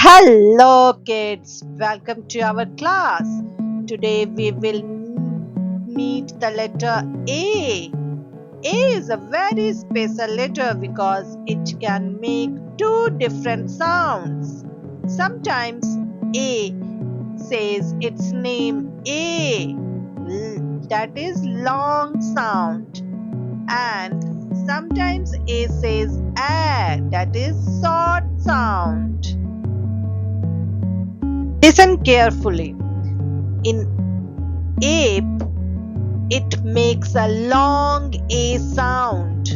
Hello kids, welcome to our class. Today we will meet the letter A. A is a very special letter because it can make two different sounds. Sometimes A says its name A, that is long sound, and sometimes A says A, that is short sound. Listen carefully. In ape, it makes a long A sound.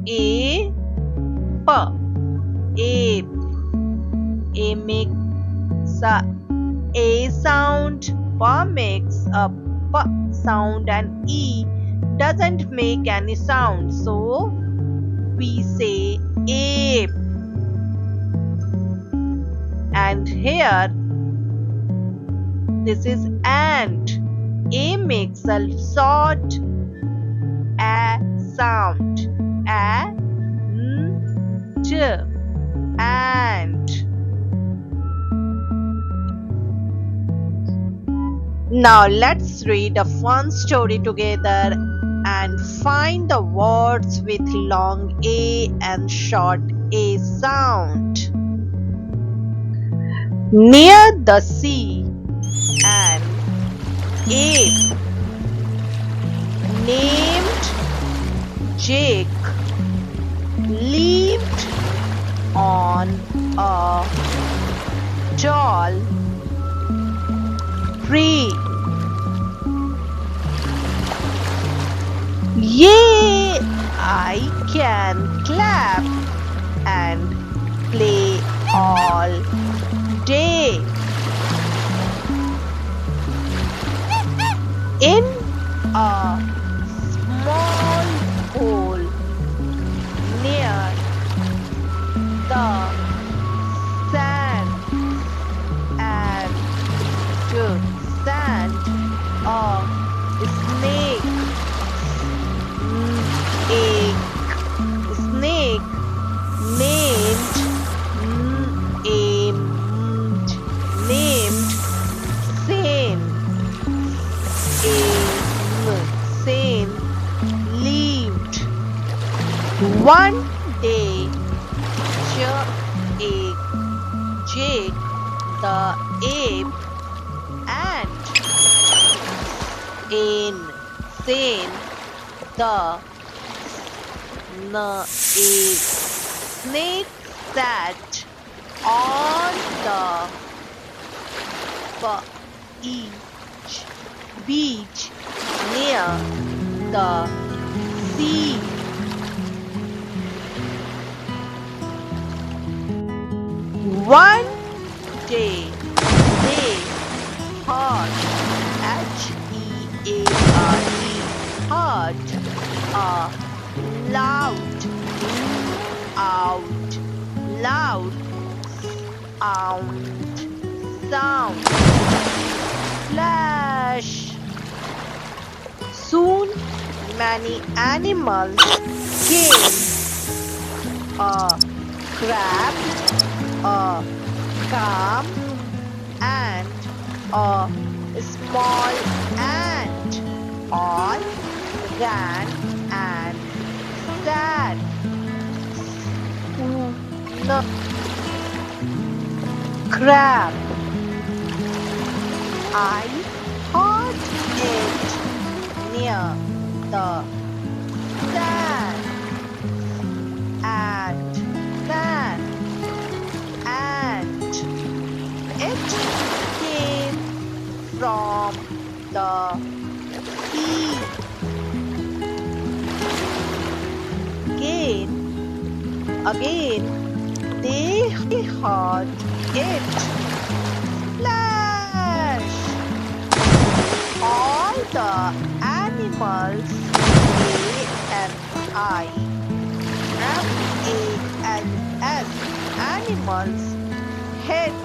A, P, ape. A makes a A sound, P makes a P sound, and E doesn't make any sound. So we say ape. And here, this is ant. A makes a short A sound. Ant. Ant. Now let's read a fun story together and find the words with long A and short A sound. Near the sea, an ape named Jake lived on a tall tree. Yay! I can clap and play all day. In a small hole near the sand and sand, a snake named Sane lived. One day, Jake the ape and Sane the snake sat on the beach near the sea. One day they heard Heard a loud sound. Flash. Soon many animals came. A crab, a calm, and a small ant all ran and sat. The crab, I heard it near the sand and it came from the sea. Again, they heard it. Splash! All the animals, A and I, M-A-N-S, animals, hit.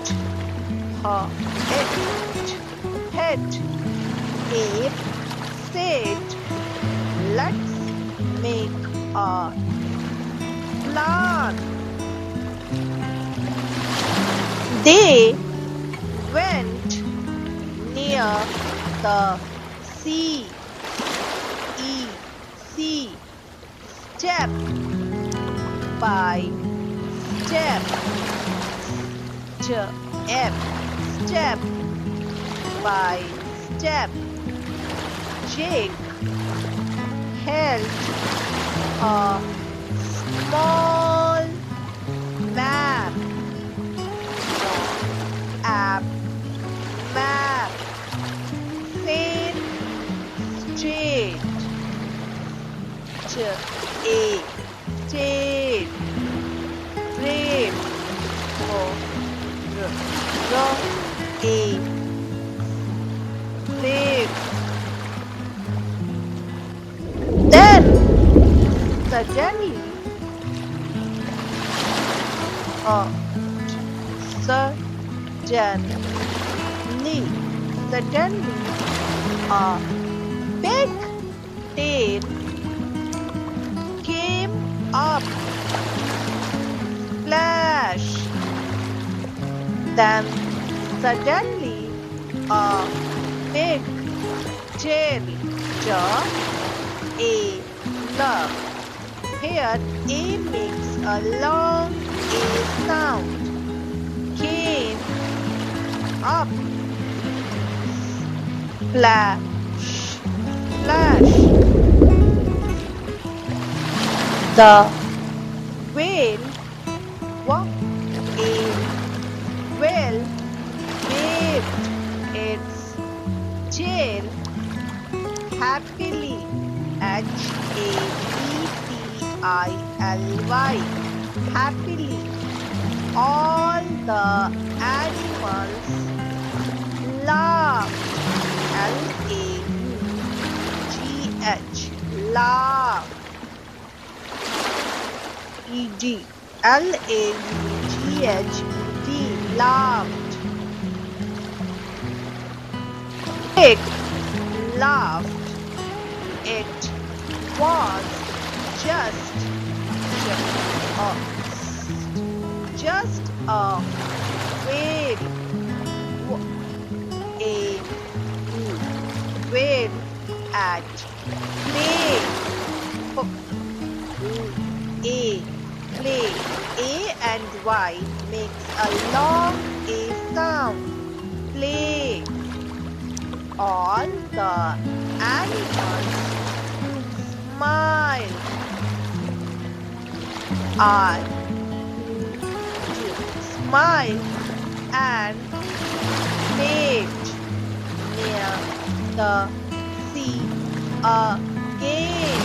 Ape said, let's make a plan. They went near the sea. Sea. Step by step. Step by step. Jake held a small map. Map. Sane straight. State. Brave. Brave. Then suddenly a big tail came up. Splash. Then suddenly a big tail jerk. A love. Here A makes a long A sound. Came up. Splash. Splash. The whale waved its tail happily. Happily. Happily. All the animals laughed. Laughed. Laughed. Pig laughed. It was just a whale. A whale at play. Play. A and Y makes a long A sound. Play. All the animals smile. Smile and waved near the sea again.